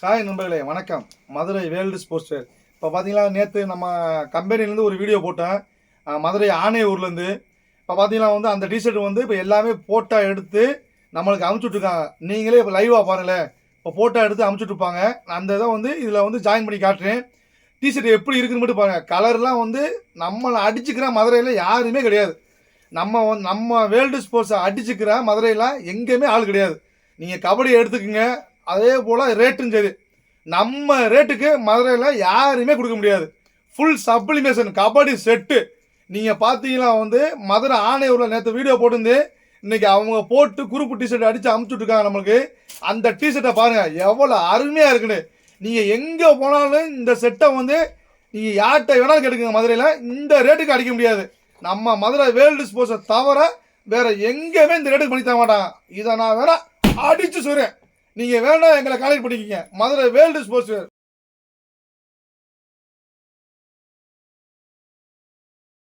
Hi நண்பர்களே, வணக்கம். Madurai world sports fair. இப்போ பார்த்தீங்கன்னா, நேற்று நம்ம கம்பெனிலேருந்து ஒரு வீடியோ போட்டேன். மதுரை ஆணையூர்லேருந்து. இப்போ பார்த்தீங்கன்னா அந்த டிஷர்ட் இப்போ எல்லாமே ஃபோட்டோ எடுத்து நம்மளுக்கு அனுப்பிச்சுட்ருக்காங்க. நீங்களே இப்போ லைவாக பாருங்களேன். இப்போ ஃபோட்டோ எடுத்து அனுப்பிச்சுட்ருப்பாங்க. அந்த இதை இதில் ஜாயின் பண்ணி காட்டுறேன். டிஷர்ட் எப்படி இருக்குன்னு மட்டும் பாருங்கள். கலர்லாம் நம்மளை அடிச்சுக்கிற மதுரையில் யாருமே கிடையாது. நம்ம வேர்ல்டு ஸ்போர்ட்ஸை அடிச்சுக்கிற மதுரையில் எங்கேயுமே ஆள் கிடையாது. நீங்கள் கபடி எடுத்துக்கோங்க, அதே போல் ரேட்டும் சரி. நம்ம ரேட்டுக்கு மதுரையில் யாருமே கொடுக்க முடியாது. Full sublimation kabaddi set. நீங்கள் பார்த்தீங்கன்னா மதுரை ஆணையூரில் நேற்று வீடியோ போட்டு இன்னைக்கு அவங்க போட்டு குரூப் டிஷர்ட் அடித்து அமுச்சுட்ருக்காங்க நம்மளுக்கு. அந்த டிஷர்ட்டை பாருங்கள் எவ்வளோ அருமையாக இருக்குன்னு. நீங்கள் எங்கே போனாலும் இந்த செட்டை நீங்கள் யார்கிட்ட வேணாலும் கேட்டுக்கங்க. மதுரையில் இந்த ரேட்டுக்கு அடிக்க முடியாது. நம்ம மதுரை வேர்ல்டு ஸ்போர்ட்ஸை தவிர வேறு எங்கேயுமே இந்த ரேட்டுக்கு பண்ணி தர மாட்டாங்க. இதை நான் வேணா அடித்து சொல்கிறேன். நீங்கள் வேணா எங்களை காலேஜ் பண்ணிக்கிங்க. Madurai world sports